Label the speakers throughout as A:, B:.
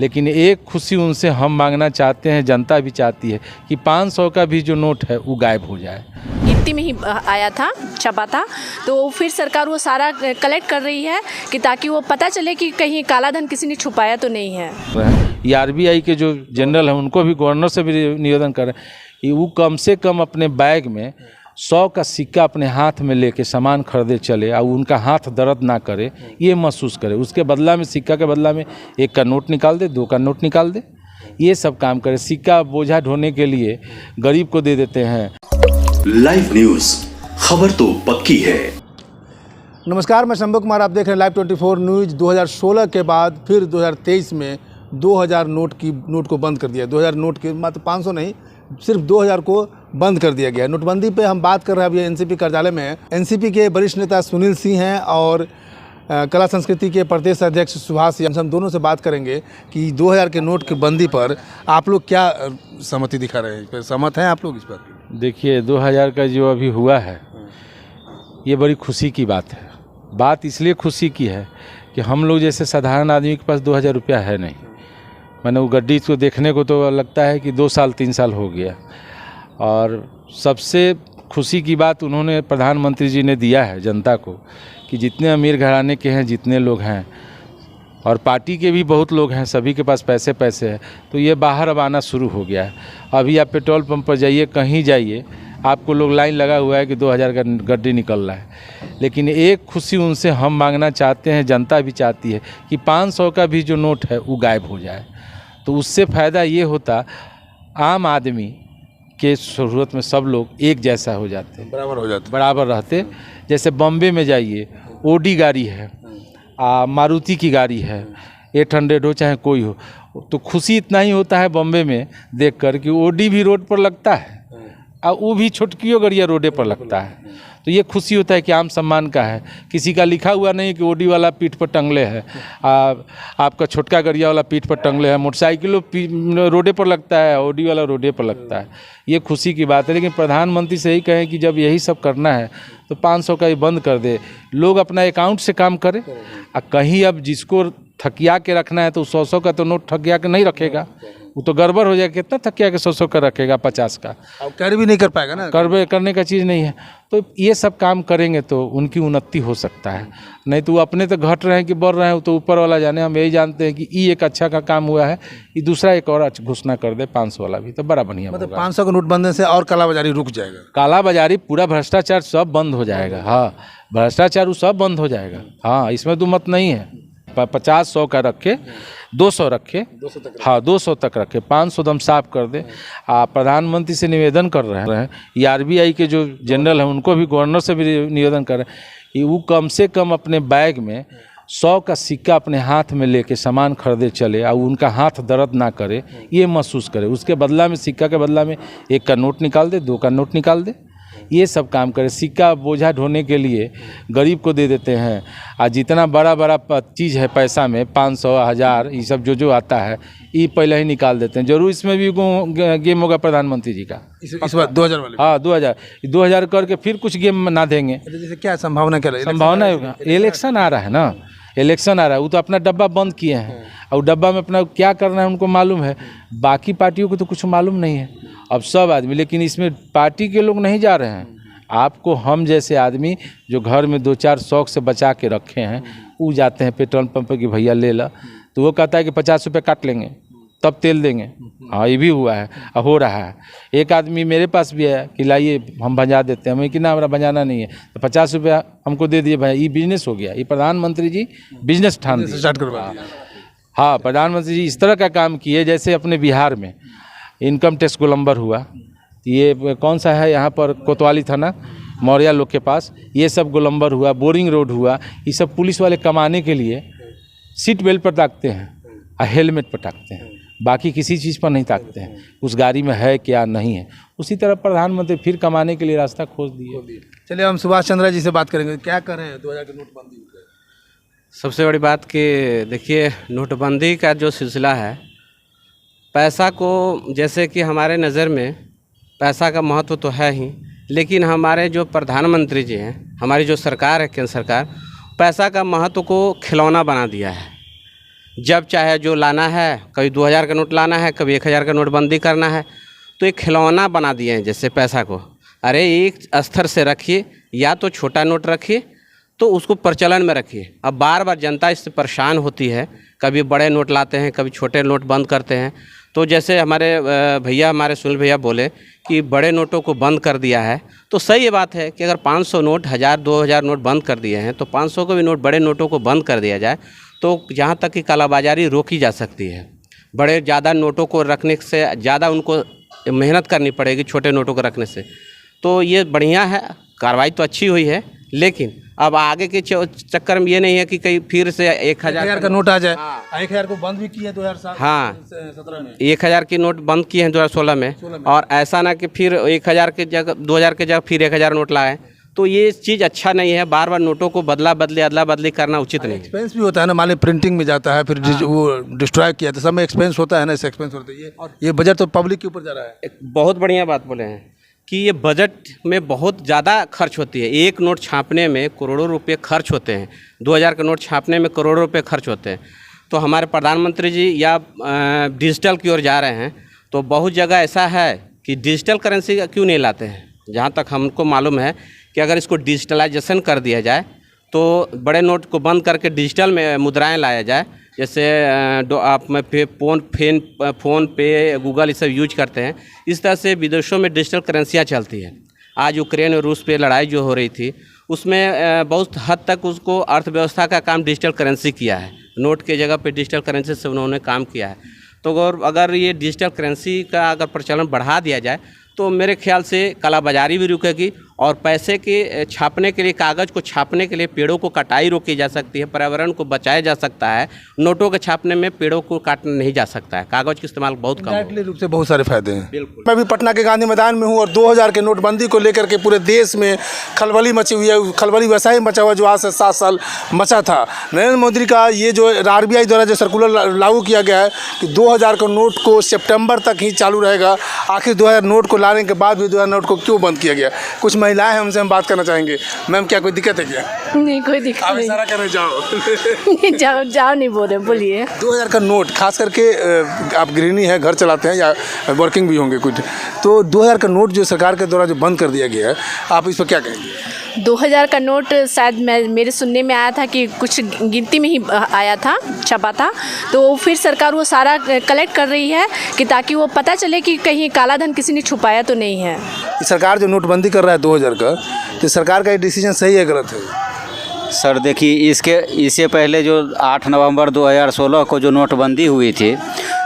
A: लेकिन एक खुशी उनसे हम मांगना चाहते हैं, जनता भी चाहती है कि 500 का भी जो नोट है वो गायब हो जाए।
B: गिनती में ही आया था, छपा था, तो फिर सरकार वो सारा कलेक्ट कर रही है कि ताकि वो पता चले कि कहीं काला धन किसी ने छुपाया तो नहीं है।
A: ये RBI के जो जनरल हैं उनको भी, गवर्नर से भी निवेदन कर रहे हैं कि वो कम से कम अपने बैग में 100 का सिक्का अपने हाथ में लेके सामान खरीदे चले और उनका हाथ दर्द ना करे, ये महसूस करे। उसके बदला में, सिक्का के बदला में 1 का नोट निकाल दे, 2 का नोट निकाल दे, ये सब काम करे। सिक्का बोझा ढोने के लिए गरीब को दे देते हैं।
C: लाइव न्यूज, खबर तो पक्की है।
D: नमस्कार, मैं शंभू कुमार, आप देख रहे हैं लाइव 24 न्यूज़। 2016 के बाद फिर 2023 में 2000 नोट को बंद कर दिया। 2000 नोट के मात्र 500 नहीं, सिर्फ 2000 को बंद कर दिया गया। नोटबंदी पे हम बात कर रहे हैं, अभी एनसीपी कार्यालय में है। एनसीपी के वरिष्ठ नेता सुनील सिंह हैं और कला संस्कृति के प्रदेश अध्यक्ष सुभाष यादव। हम दोनों से बात करेंगे कि 2000 के नोट की बंदी पर आप लोग क्या सहमति दिखा रहे हैं, सहमत हैं आप लोग इस पर?
A: देखिए, 2000 का जो अभी हुआ है ये बड़ी खुशी की बात है। बात इसलिए खुशी की है कि हम लोग जैसे साधारण आदमी के पास 2000 रुपया है नहीं। मैंने वो गड्डी को देखने को तो लगता है कि 2 साल 3 साल हो गया। और सबसे खुशी की बात उन्होंने, प्रधानमंत्री जी ने दिया है जनता को कि जितने अमीर घराने के हैं, जितने लोग हैं, और पार्टी के भी बहुत लोग हैं, सभी के पास पैसे हैं, तो ये बाहर अब आना शुरू हो गया है। अभी आप पेट्रोल पंप पर जाइए, कहीं जाइए, आपको लोग लाइन लगा हुआ है कि 2000 का गड्डी निकल रहा है। लेकिन एक खुशी उनसे हम मांगना चाहते हैं, जनता भी चाहती है कि 500 का भी जो नोट है वो गायब हो जाए। तो उससे फ़ायदा ये होता, आम आदमी के ज़रूरत में सब लोग एक जैसा हो जाते, बराबर रहते। जैसे बॉम्बे में जाइए, ओडी गाड़ी है, मारुति की गाड़ी है, 800 हो चाहे कोई हो, तो खुशी इतना ही होता है बॉम्बे में देखकर कि ओडी भी रोड पर लगता है और वो भी छोटकियों गड़िया रोडे पर लगता है। तो ये खुशी होता है कि आम सम्मान का है। किसी का लिखा हुआ नहीं कि ओडी वाला पीठ पर टंगले है, आपका छोटका गड़िया वाला पीठ पर टंगले है। मोटरसाइकिलों रोडे पर लगता है, ओडी वाला रोडे पर लगता है। ये खुशी की बात है। लेकिन प्रधानमंत्री से यही कहें कि जब यही सब करना है तो 500 का ही बंद कर दे, लोग अपना अकाउंट से काम करें। कहीं अब जिसको थकिया के रखना है तो 100 का तो नोट थकिया के नहीं रखेगा, वो तो गड़बड़ हो जाएगा। कितना थकिया के 100 का रखेगा, 50 का
D: कैरी भी नहीं कर पाएगा ना,
A: करने का चीज़ नहीं है। तो ये सब काम करेंगे तो उनकी उन्नति हो सकता है। नहीं तो वो अपने तो घट रहे हैं कि बढ़ रहे हैं, तो ऊपर वाला जाने। हम यही जानते हैं कि ये एक अच्छा का काम हुआ है, ये दूसरा एक और घोषणा कर दे 500 वाला भी, तो बड़ा बढ़िया।
D: मतलब 500 का नोट बंद से और कालाबाजारी रुक जाएगा?
A: कालाबाजारी, पूरा भ्रष्टाचार सब बंद हो जाएगा। हाँ, भ्रष्टाचार वो सब बंद हो जाएगा। हाँ, इसमें दो मत नहीं है। 50, 100 का रखे, 200 रखे, हाँ 200 तक रखे, 500 दम साफ कर दे। प्रधानमंत्री से निवेदन कर रहे हैं, ये RBI के जो जनरल हैं उनको भी, गवर्नर से भी निवेदन कर रहे हैं कि वो कम से कम अपने बैग में 100 का सिक्का अपने हाथ में लेके सामान खरीदे चले और उनका हाथ दर्द ना करे, ये महसूस करे। उसके बदला में, सिक्का के बदला में 1 का नोट निकाल दे, 2 का नोट निकाल दे, ये सब काम करे। सिक्का बोझा ढोने के लिए गरीब को दे देते हैं। और जितना बड़ा चीज़ है पैसा में, 500, 1000, ये सब जो आता है, ये पहले ही निकाल देते हैं। जरूर इसमें भी गेम होगा प्रधानमंत्री जी का
D: इस बार 2000 वाले।
A: हाँ, 2000 करके फिर कुछ गेम ना देंगे।
D: जैसे क्या संभावना, क्या
A: संभावना होगा? इलेक्शन आ रहा है ना, इलेक्शन आ रहा है। वो तो अपना डब्बा बंद किए हैं और डब्बा में अपना क्या करना है उनको मालूम है। बाकी पार्टियों को तो कुछ मालूम नहीं है अब सब आदमी। लेकिन इसमें पार्टी के लोग नहीं जा रहे हैं। आपको हम जैसे आदमी जो घर में 2-4 शौक से बचा के रखे हैं, वो जाते हैं पेट्रोल पंप पर कि भैया ले ला, तो वो कहता है कि 50 रुपये काट लेंगे तब तेल देंगे। हाँ, ये भी हुआ है, हो रहा है। एक आदमी मेरे पास भी है कि लाइए हम भंजा देते हैं। हमें कि ना, हमारा भंजाना नहीं है, तो 50 रुपया हमको दे दिए भाई। ये बिजनेस हो गया, ये प्रधानमंत्री जी बिजनेस ठान दिया। हाँ, प्रधानमंत्री जी इस तरह का काम किए। जैसे अपने बिहार में इनकम टैक्स गोलंबर हुआ, ये कौन सा है यहाँ पर, कोतवाली थाना, मौर्या लोग के पास, ये सब गोलंबर हुआ, बोरिंग रोड हुआ। ये सब पुलिस वाले कमाने के लिए सीट बेल्ट पर ताकते हैं और हेलमेट पर ताकते हैं, बाकी किसी चीज़ पर नहीं ताकते हैं उस गाड़ी में है क्या नहीं है। उसी तरह प्रधानमंत्री फिर कमाने के लिए रास्ता खोज दिए।
D: चलिए हम सुभाष चंद्र जी से बात करेंगे, क्या कर रहे हैं 2000 की नोटबंदी?
E: सबसे बड़ी बात कि देखिए, नोटबंदी का जो सिलसिला है, पैसा को, जैसे कि हमारे नज़र में पैसा का महत्व तो है ही, लेकिन हमारे जो प्रधानमंत्री जी हैं, हमारी जो सरकार है, केंद्र सरकार, पैसा का महत्व को खिलौना बना दिया है। जब चाहे जो लाना है, कभी 2000 का नोट लाना है, कभी 1000 का नोटबंदी करना है, तो एक खिलौना बना दिए हैं जैसे पैसा को। अरे एक स्तर से रखिए, या तो छोटा नोट रखिए तो उसको प्रचलन में रखिए। अब बार बार जनता इससे परेशान होती है, कभी बड़े नोट लाते हैं, कभी छोटे नोट बंद करते हैं। तो जैसे हमारे सुनील भैया बोले कि बड़े नोटों को बंद कर दिया है, तो सही बात है कि अगर 500 नोट, 1000, 2000 नोट बंद कर दिए हैं, तो 500 को भी नोट, बड़े नोटों को बंद कर दिया जाए तो जहाँ तक कि कालाबाजारी रोकी जा सकती है। बड़े ज़्यादा नोटों को रखने से ज़्यादा उनको मेहनत करनी पड़ेगी छोटे नोटों को रखने से। तो ये बढ़िया है, कार्रवाई तो अच्छी हुई है, लेकिन अब आगे के चक्कर में ये नहीं है कि कहीं फिर से 1000
D: का नोट आ जाए। 1000 को बंद भी किए 2017 में।
E: 1000 की नोट बंद किए हैं 2016 में, और ऐसा ना कि फिर 1000 के जगह 2000 के जगह फिर 1000 नोट लाए। तो ये चीज़ अच्छा नहीं है, बार बार नोटों को अदला बदली करना उचित नहीं है।
D: एक्सपेंस भी होता है ना, मान ली प्रिंटिंग में जाता है, फिर वो डिस्ट्रॉय किया तो सब में एक्सपेंस होता है ना, इससे एक्सपेंस होता है। ये बजट तो पब्लिक के ऊपर जा रहा है।
E: एक बहुत बढ़िया बात बोले हैं कि ये बजट में बहुत ज़्यादा खर्च होती है। एक नोट छापने में करोड़ों रुपए खर्च होते हैं, 2000 का नोट छापने में करोड़ों रुपए खर्च होते हैं। तो हमारे प्रधानमंत्री जी या डिजिटल की ओर जा रहे हैं, तो बहुत जगह ऐसा है कि डिजिटल करेंसी क्यों नहीं लाते हैं। जहाँ तक हमको मालूम है कि अगर इसको डिजिटलाइजेशन कर दिया जाए तो बड़े नोट को बंद करके डिजिटल में मुद्राएं लाया जाए। जैसे आप में फ़ोन पे, गूगल ये सब यूज करते हैं, इस तरह से विदेशों में डिजिटल करेंसियाँ चलती हैं। आज यूक्रेन और रूस पे लड़ाई जो हो रही थी, उसमें बहुत हद तक उसको अर्थव्यवस्था का काम डिजिटल करेंसी किया है। नोट के जगह पे डिजिटल करेंसी से उन्होंने काम किया है। तो अगर ये डिजिटल करेंसी का अगर प्रचलन बढ़ा दिया जाए तो मेरे ख्याल से कालाबाजारी भी रुकेगी, और पैसे के छापने के लिए, कागज़ को छापने के लिए पेड़ों को कटाई रोकी जा सकती है, पर्यावरण को बचाया जा सकता है। नोटों के छापने में पेड़ों को काटना नहीं जा सकता है, कागज़ का इस्तेमाल बहुत कम है।
D: रूप से बहुत सारे फायदे हैं।
E: बिल्कुल।
D: मैं भी पटना के गांधी मैदान में हूँ और 2000 के नोटबंदी को लेकर के पूरे देश में खलबली मची हुई है। खलबली वैसा ही मचा हुआ जो आज से 7 साल मचा था। नरेंद्र मोदी का ये जो RBI द्वारा जो सर्कुलर लागू किया गया है कि 2000 का नोट को सितंबर तक ही चालू रहेगा, आखिर 2000 नोट को लाने के बाद भी 2000 नोट को क्यों बंद किया गया? कुछ महिलाएं हमसे हम बात करना चाहेंगे। मैम, क्या कोई दिक्कत है क्या?
B: नहीं, कोई दिक्कत
D: आप
B: नहीं।
D: इशारा करने जाओ।
B: जाओ नहीं बोल रहे, बोलिए।
D: 2000 का नोट, खास करके आप गृहिणी हैं, घर चलाते हैं या वर्किंग भी होंगे कुछ, तो 2000 का नोट जो सरकार के द्वारा जो बंद कर दिया गया है, आप इस पर क्या कहेंगे?
B: 2000 का नोट शायद मेरे सुनने में आया था कि कुछ गिनती में ही आया था, छपा था। तो फिर सरकार वो सारा कलेक्ट कर रही है कि ताकि वो पता चले कि कहीं काला धन किसी ने छुपाया तो नहीं है।
D: सरकार जो नोटबंदी कर रहा है 2000 का, तो सरकार का ये डिसीजन सही है गलत है?
F: सर देखिए, इससे पहले जो 8 नवंबर 2016 को जो नोटबंदी हुई थी,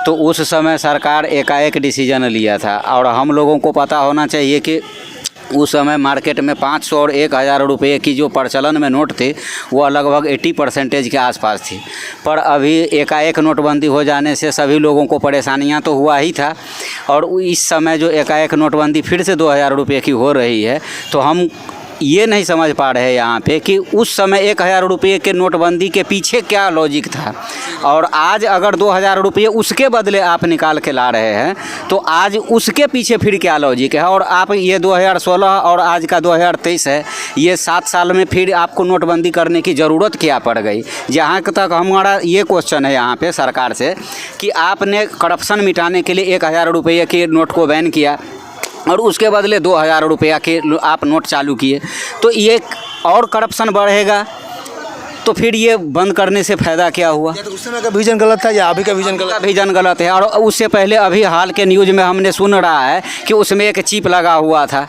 F: तो उस समय सरकार एकाएक डिसीजन लिया था। और हम लोगों को पता होना चाहिए कि उस समय मार्केट में 500 और 1000 रुपये की जो प्रचलन में नोट थे, वो लगभग 80% के आसपास थी। पर अभी एकाएक नोटबंदी हो जाने से सभी लोगों को परेशानियां तो हुआ ही था, और इस समय जो एकाएक नोटबंदी फिर से 2000 रुपये की हो रही है, तो हम ये नहीं समझ पा रहे हैं यहाँ पे कि उस समय 1000 रुपये के नोटबंदी के पीछे क्या लॉजिक था, और आज अगर 2000 रुपये उसके बदले आप निकाल के ला रहे हैं, तो आज उसके पीछे फिर क्या लॉजिक है? और आप ये 2016 और आज का 2023 है, ये 7 साल में फिर आपको नोटबंदी करने की ज़रूरत क्या पड़ गई? जहाँ तक हमारा ये क्वेश्चन है यहाँ पे सरकार से कि आपने करप्शन मिटाने के लिए 1000 रुपये के नोट को बैन किया और उसके बदले 2000 रुपया के आप नोट चालू किए, तो ये और करप्शन बढ़ेगा। तो फिर ये बंद करने से फ़ायदा क्या हुआ?
D: या तो उस समय का विजन गलत था या अभी का विजन गलत?
F: विजन गलत है। और उससे पहले अभी हाल के न्यूज़ में हमने सुन रहा है कि उसमें एक चिप लगा हुआ था।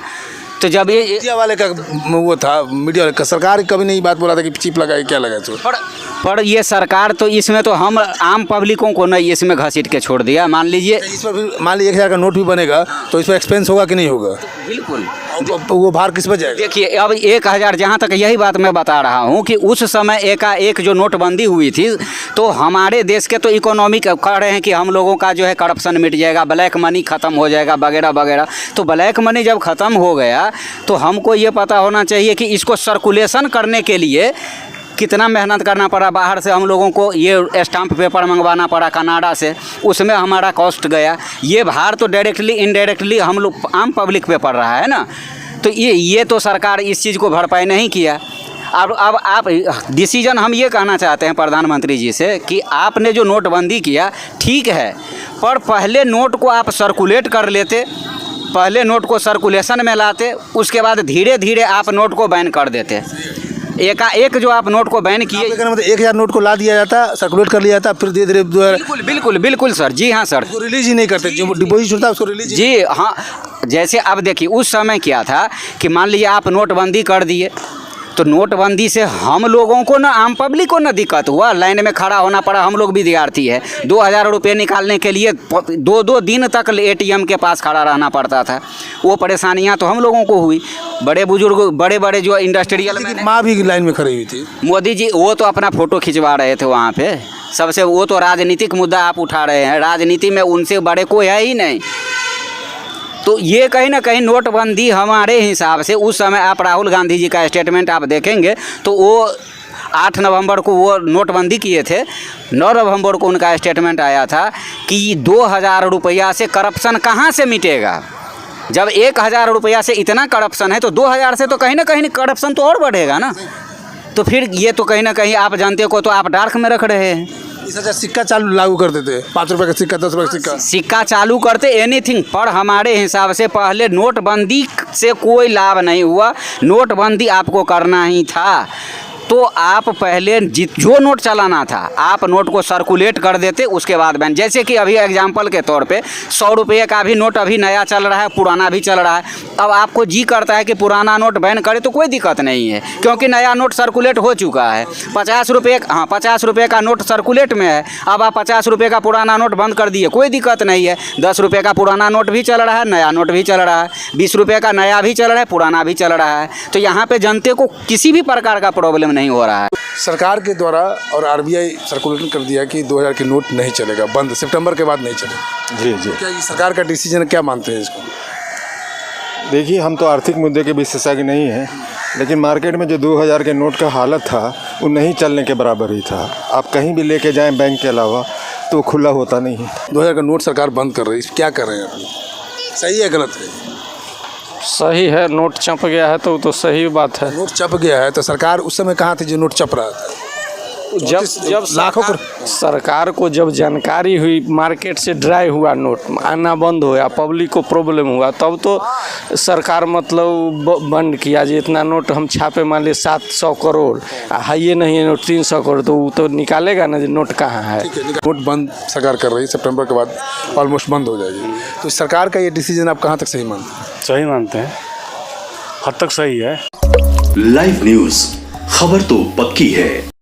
F: तो जब ये
D: मीडिया वाले का वो था, मीडिया वाले का, सरकार कभी नहीं बात बोला था कि चिप लगाए, क्या लगाए? तो
F: पर ये सरकार तो इसमें तो हम आम पब्लिकों को नहीं इसमें घसीट के छोड़ दिया। मान लीजिए
D: इस पर भी, मान लीजिए 1000 का नोट भी बनेगा तो इस पर एक्सपेंस होगा कि नहीं होगा?
F: बिल्कुल।
D: वो भार किस पर जाएगा?
F: देखिए, अब 1000, जहाँ तक यही बात मैं बता रहा हूँ कि उस समय एकाएक जो नोटबंदी हुई थी, तो हमारे देश के तो इकोनॉमी कह रहे हैं कि हम लोगों का जो है करप्शन मिट जाएगा, ब्लैक मनी ख़त्म हो जाएगा वगैरह वगैरह। तो ब्लैक मनी जब ख़त्म हो गया तो हमको ये पता होना चाहिए कि इसको सर्कुलेशन करने के लिए कितना मेहनत करना पड़ा। बाहर से हम लोगों को ये स्टाम्प पेपर मंगवाना पड़ा कनाडा से, उसमें हमारा कॉस्ट गया। ये भार तो डायरेक्टली इनडायरेक्टली हम लोग आम पब्लिक पे पड़ रहा है ना। तो ये तो सरकार इस चीज़ को भरपाई नहीं किया। अब आप डिसीजन हम ये कहना चाहते हैं प्रधानमंत्री जी से कि आपने जो नोटबंदी किया ठीक है, पर पहले नोट को आप सर्कुलेट कर लेते, पहले नोट को सर्कुलेशन में लाते, उसके बाद धीरे धीरे आप नोट को बैन कर देते। एकाएक जो आप नोट को बैन किए,
D: मतलब 1000 नोट को ला दिया जाता, सर्कुलेट कर लिया जाता, फिर धीरे धीरे
F: बिल्कुल बिल्कुल बिल्कुल सर, जी हाँ सर,
D: रिलीज ही नहीं करते, जो डिपोजिट होता है उसको रिलीज।
F: जी हाँ। जैसे अब देखिए उस समय क्या था कि मान लीजिए आप नोटबंदी कर दिए, तो नोटबंदी से हम लोगों को ना, आम पब्लिक को ना दिक्कत हुआ, लाइन में खड़ा होना पड़ा। हम लोग विद्यार्थी है, 2000 रुपये निकालने के लिए 2-2 दिन तक ATM के पास खड़ा रहना पड़ता था। वो परेशानियां तो हम लोगों को हुई। बड़े बुजुर्ग, बड़े बड़े जो इंडस्ट्रियल में,
D: माँ भी लाइन में खड़ी हुई थी।
F: मोदी जी वो तो अपना फ़ोटो खिंचवा रहे थे वहाँ पे सबसे। वो तो राजनीतिक मुद्दा आप उठा रहे हैं, राजनीति में उनसे बड़े कोई है ही नहीं। तो ये कहीं ना कहीं नोटबंदी हमारे हिसाब से उस समय, आप राहुल गांधी जी का स्टेटमेंट आप देखेंगे तो वो 8 नवंबर को वो नोटबंदी किए थे, 9 नवंबर को उनका स्टेटमेंट आया था कि 2000 रुपया से करप्शन कहाँ से मिटेगा। जब 1000 रुपया से इतना करप्शन है तो 2000 से तो कहीं ना कहीं करप्शन तो और बढ़ेगा ना। तो फिर ये तो कहीं ना कहीं आप जनते को तो आप डार्क में रख रहे हैं।
D: सिक्का चालू लागू कर देते, 5 रुपये का सिक्का, 10 रुपये का सिक्का,
F: सिक्का चालू करते, एनीथिंग। पर हमारे हिसाब से पहले नोटबंदी से कोई लाभ नहीं हुआ, नोटबंदी आपको करना ही था। तो आप पहले जो नोट चलाना था आप नोट को सर्कुलेट कर देते, उसके बाद बैन। जैसे कि अभी एग्जाम्पल के तौर पे 100 रुपये का भी नोट अभी नया चल रहा है, पुराना भी चल रहा है। अब आपको जी करता है कि पुराना नोट बैन करे तो कोई दिक्कत नहीं है, क्योंकि नया नोट सर्कुलेट हो चुका है। 50 रुपये का नोट सर्कुलेट में है, अब आप 50 रुपये का पुराना नोट बंद कर दिए, कोई दिक्कत नहीं है। 10 रुपये का पुराना नोट भी चल रहा है, नया नोट भी चल रहा है, 20 रुपये का नया भी चल रहा है, पुराना भी चल रहा है। तो यहाँ पे जनते को किसी भी प्रकार का प्रॉब्लम नहीं हो रहा है।
D: सरकार के द्वारा और RBI सर्कुलेट कर दिया कि 2000 के नोट नहीं चलेगा, बंद, सितंबर के बाद नहीं चलेगा।
G: जी जी,
D: क्या ये सरकार का डिसीजन, क्या मानते हैं इसको?
G: देखिए हम तो आर्थिक मुद्दे के विशेषज्ञ नहीं हैं, लेकिन मार्केट में जो 2000 के नोट का हालत था वो नहीं चलने के बराबर ही था। आप कहीं भी लेके जाएं बैंक के अलावा तो खुला होता नहीं है।
D: 2000 का नोट सरकार बंद कर रही है, क्या कर रहे हैं आप? सही है गलत है?
H: सही है, नोट चप गया है तो सही बात है।
D: नोट चप गया है तो सरकार उस समय कहाँ थी जो नोट चप रहा था?
H: जब
D: लाखों
H: सरकार को जब जानकारी हुई, मार्केट से ड्राई हुआ, नोट आना बंद हुआ, पब्लिक को प्रॉब्लम हुआ, तब तो सरकार मतलब बंद किया। जो इतना नोट हम छापे, मान ली 700 करोड़ है, ये नहीं है नोट 300 करोड़, तो वो तो निकालेगा ना जो नोट कहाँ है।
D: नोट बंद सरकार कर रही है, सितंबर के बाद ऑलमोस्ट बंद हो जाएगी। तो सरकार का ये डिसीजन आप कहाँ तक सही मानते हैं?
I: सही मानते हैं, हद तक सही है।
C: लाइव न्यूज, खबर तो पक्की है।